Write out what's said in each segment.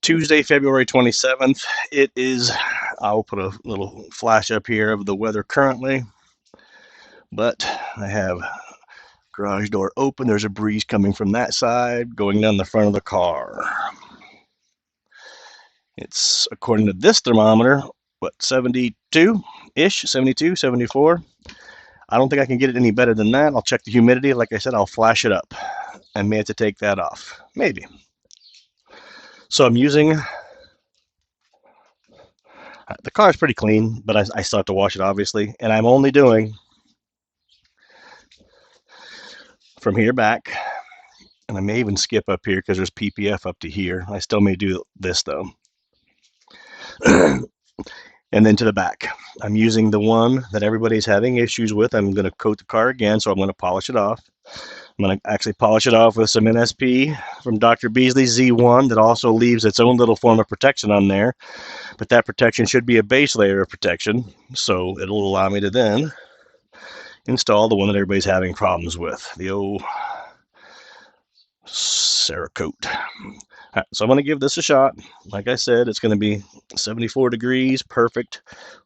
Tuesday, February 27th. It is, I'll put a little flash up here of the weather currently, but I have garage door open. There's a breeze coming from that side going down the front of the car. It's, according to this thermometer, what, 72-ish, 72, 74. I don't think I can get it any better than that. I'll check the humidity. Like I said, I'll flash it up. I may have to take that off. Maybe. So I'm using, the car is pretty clean, but I still have to wash it, obviously. And I'm only doing from here back, and I may even skip up here because there's PPF up to here. I still may do this, though. And then to the back. I'm using the one that everybody's having issues with. I'm going to coat the car again, so I'm going to polish it off. I'm going to actually polish it off with some NSP from Dr. Beasley Z1 that also leaves its own little form of protection on there. But that protection should be a base layer of protection, so it'll allow me to then install the one that everybody's having problems with, the old Cerakote. Right, so I'm going to give this a shot. Like I said, it's going to be 74 degrees, perfect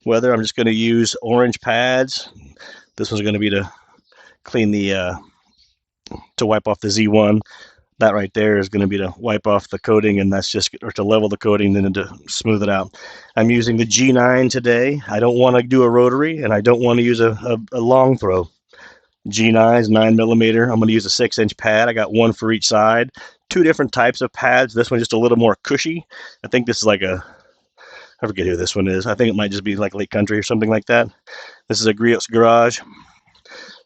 weather. I'm just going to use orange pads. This one's going to be to clean the, to wipe off the Z1. That right there is going to be to wipe off the coating, and that's just, or to level the coating, then to smooth it out. I'm using the G9 today. I don't want to do a rotary, and I don't want to use a long throw. G9 is 9mm. I'm going to use a 6-inch pad. I got one for each side. Two different types of pads. This one's just a little more cushy. I think this is like a, I forget who this one is. I think it might just be like Lake Country or something like that. This is a Griot's Garage. So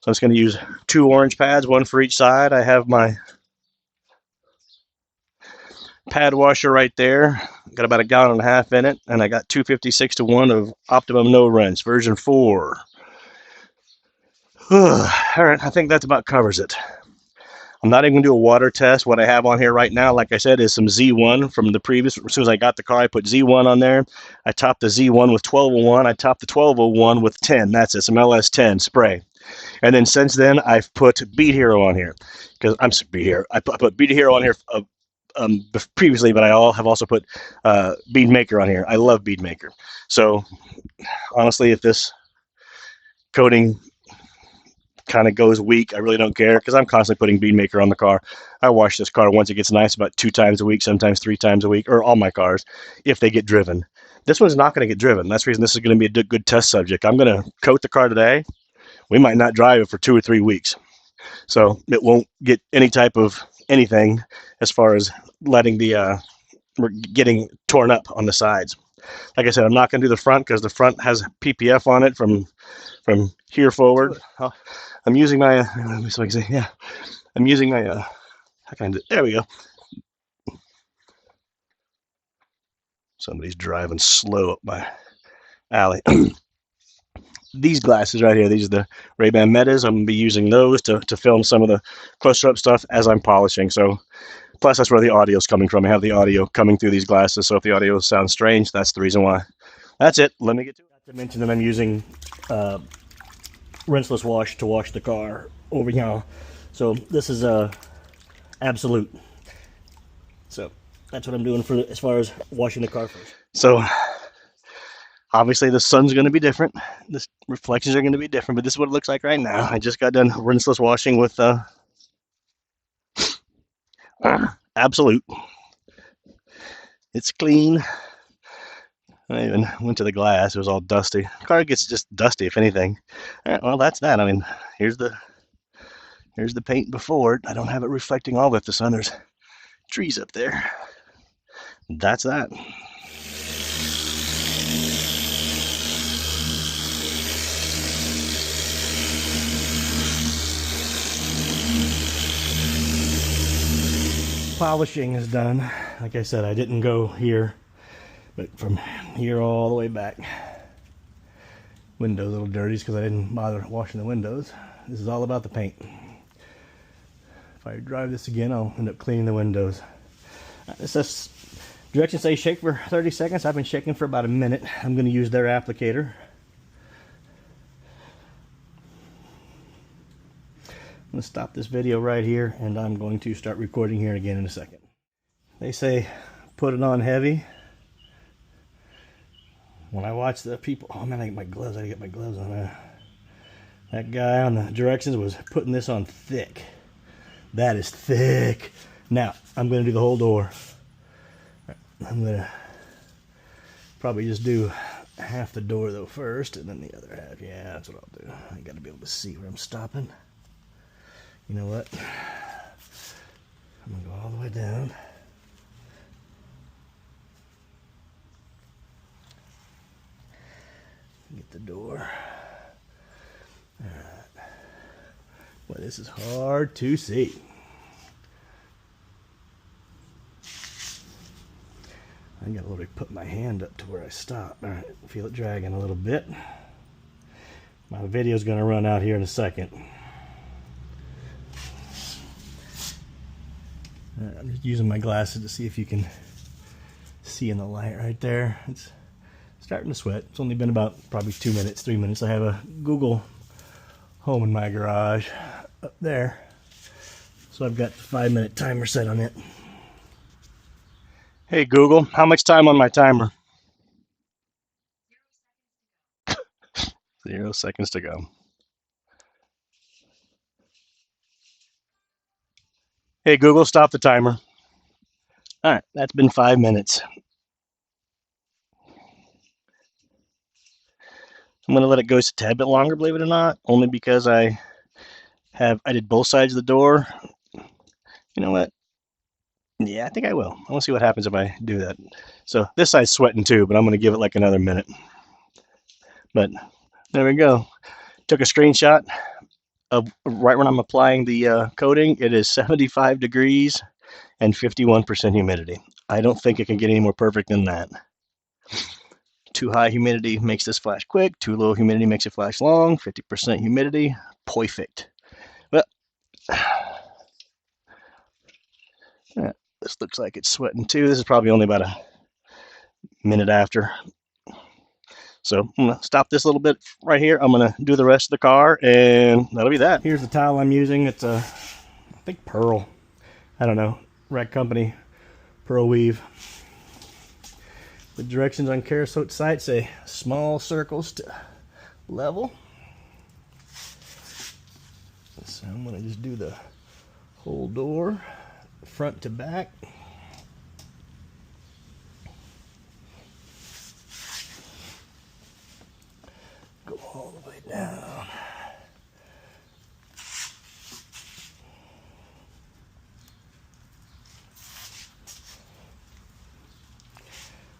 I'm just going to use 2 orange pads, one for each side. I have my pad washer right there. Got about 1.5 gallons in it, and I got 256-to-1 of Optimum No Rinse, version 4. All right, I think that about covers it. I'm not even going to do a water test. What I have on here right now, like I said, is some Z1 from the previous. As soon as I got the car, I put Z1 on there. I topped the Z1 with 1201. I topped the 1201 with 10. That's it, some LS10 spray. And then since then, I've put Bead Hero on here. Because I'm Bead Hero. I put Bead Hero on here previously, but I have also put Bead Maker on here. I love Bead Maker. So honestly, if this coating kind of goes weak, I really don't care, because I'm constantly putting Bead Maker on the car. I wash this car once it gets nice about 2 times a week, sometimes 3 times a week, or all my cars, if they get driven. This one's not going to get driven. That's the reason this is going to be a good test subject. I'm going to coat the car today. We might not drive it for 2 or 3 weeks. So it won't get any type of anything as far as letting the, getting torn up on the sides. Like I said, I'm not going to do the front because the front has PPF on it from here forward. I'm using my, so I can say, yeah, I'm using my, how can I do, there we go. Somebody's driving slow up my alley. These glasses right here, these are the Ray-Ban Metas. I'm going to be using those to film some of the closer up stuff as I'm polishing. So, plus that's where the audio is coming from. I have the audio coming through these glasses, so if the audio sounds strange, that's the reason why. That's it. Let me get to it. Not to mention that I'm using rinseless wash to wash the car over here. So this is absolute. So that's what I'm doing for as far as washing the car first. So obviously the sun's going to be different. The reflections are going to be different, but this is what it looks like right now. I just got done rinseless washing with absolute. It's clean. I even went to the glass. It was all dusty. The car gets just dusty, if anything. All right, well, that's that. I mean, here's the paint before it. I don't have it reflecting all with the sun. There's trees up there. That's that. Polishing is done. Like I said, I didn't go here, but from here all the way back. Windows a little dirty because I didn't bother washing the windows. This is all about the paint. If I drive this again, I'll end up cleaning the windows. This says directions say shake for 30 seconds. I've been shaking for about a minute. I'm going to use their applicator. I'm going to stop this video right here, and I'm going to start recording here again in a second. They say put it on heavy. When I watch the people, oh man, I get my gloves. I get my gloves on. That guy on the directions was putting this on thick. That is thick. Now I'm going to do the whole door. I'm going to probably just do half the door though first, and then the other half. Yeah, that's what I'll do. I got to be able to see where I'm stopping. You know what? I'm going to go all the way down. Get the door. Alright. Boy, this is hard to see. I gotta literally put my hand up to where I stop. Alright, feel it dragging a little bit. My video's gonna run out here in a second. I'm just using my glasses to see if you can see in the light right there. It's starting to sweat. It's only been about probably 2 minutes, 3 minutes. I have a Google Home in my garage up there. So I've got the 5-minute timer set on it. Hey Google, how much time on my timer? 0 seconds to go. Hey Google, stop the timer. All right, that's been 5 minutes. I'm gonna let it go just a tad bit longer, believe it or not, only because I did both sides of the door. You know what? Yeah, I think I will. I want to see what happens if I do that. So this side's sweating too, but I'm gonna give it like another minute. But there we go. Took a screenshot of right when I'm applying the coating. It is 75 degrees and 51% humidity. I don't think it can get any more perfect than that. Too high humidity makes this flash quick. Too low humidity makes it flash long. 50% humidity, perfect. Well, yeah, this looks like it's sweating too. This is probably only about a minute after. So I'm gonna stop this a little bit right here. I'm gonna do the rest of the car, and that'll be that. Here's the towel I'm using. It's a, I think Pearl. I don't know. Rec Company Pearl Weave. The directions on Cerakote site say small circles to level. So I'm going to just do the whole door, front to back. Go all the way down.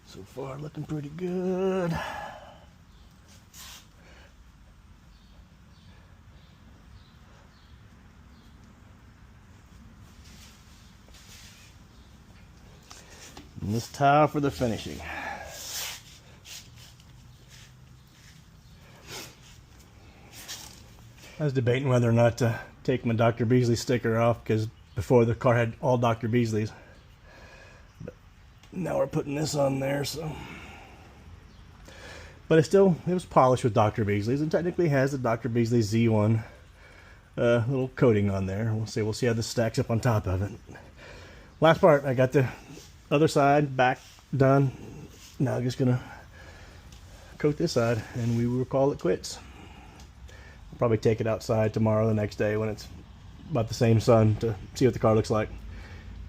So far, looking pretty good. And this tile for the finishing. I was debating whether or not to take my Dr. Beasley sticker off, because before the car had all Dr. Beasleys. But now we're putting this on there, so. But it was polished with Dr. Beasley's, and technically has the Dr. Beasley Z1 little coating on there. We'll see how this stacks up on top of it. Last part, I got the other side back done. Now I'm just gonna coat this side, and we will call it quits. I'll probably take it outside tomorrow, the next day when it's about the same sun, to see what the car looks like.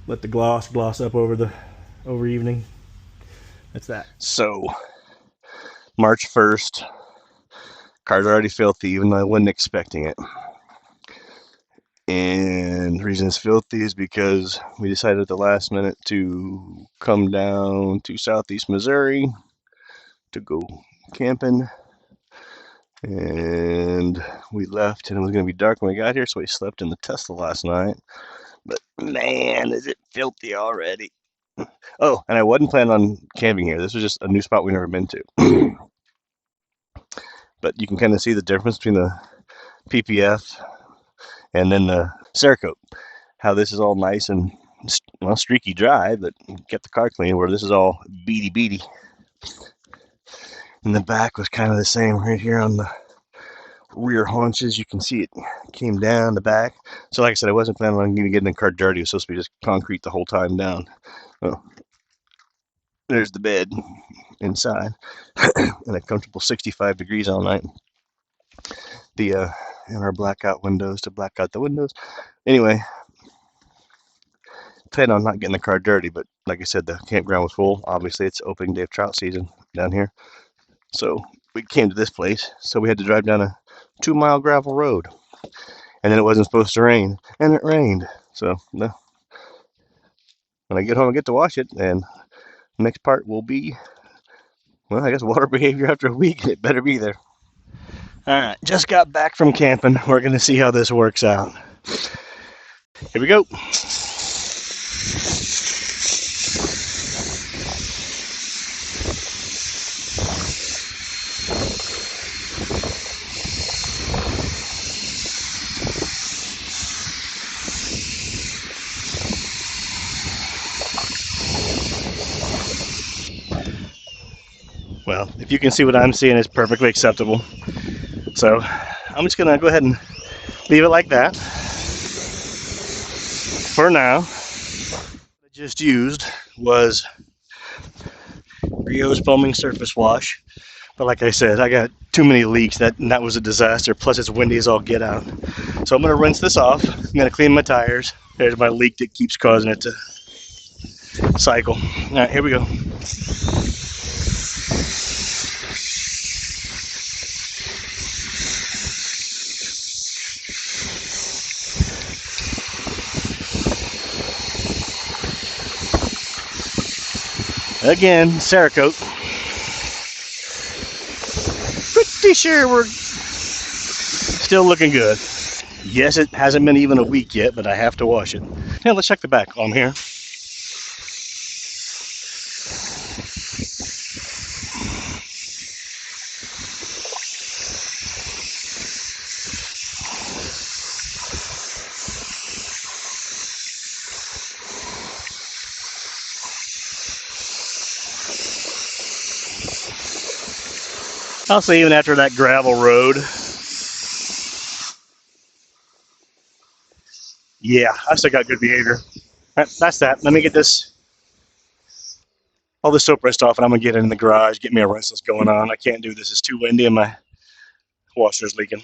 Let the gloss up over evening. That's that. So March 1st, car's already filthy, even though I wasn't expecting it. And the reason it's filthy is because we decided at the last minute to come down to southeast Missouri to go camping. And we left, and it was going to be dark when we got here, so we slept in the Tesla last night. But man, is it filthy already. Oh, and I wasn't planning on camping here. This was just a new spot we've never been to. But you can kind of see the difference between the PPF and then the Cerakote. How this is all nice and, well, streaky dry, but kept the car clean, where this is all beady. And the back was kind of the same right here on the rear haunches. You can see it came down the back. So like I said, I wasn't planning on getting the car dirty. It was supposed to be just concrete the whole time down. Oh. there's the bed inside, and a comfortable 65 degrees all night. And our blackout windows to black out the windows. Anyway, plan on not getting the car dirty, but like I said, the campground was full. Obviously, it's opening day of trout season down here. So we came to this place, so we had to drive down a 2-mile gravel road. And then it wasn't supposed to rain, and it rained. So when I get home, I get to wash it, and the next part will be, well, I guess water behavior after a week. It better be there. All right, just got back from camping. We're going to see how this works out. Here we go. Well, if you can see what I'm seeing, it's perfectly acceptable. So I'm just going to go ahead and leave it like that for now. What I just used was Rio's foaming surface wash. But like I said, I got too many leaks. That was a disaster. Plus it's windy as all get out. So I'm going to rinse this off. I'm going to clean my tires. There's my leak that keeps causing it to cycle. All right, here we go. Again, Cerakote. Pretty sure we're still looking good. Yes, it hasn't been even a week yet, but I have to wash it. Now let's check the back while I'm here. I'll say even after that gravel road, yeah, I still got good behavior. All right, that's that. Let me get all this soap rest off, and I'm gonna get it in the garage, get me a rinseless going on. I can't do this. It's too windy, and my washer's leaking.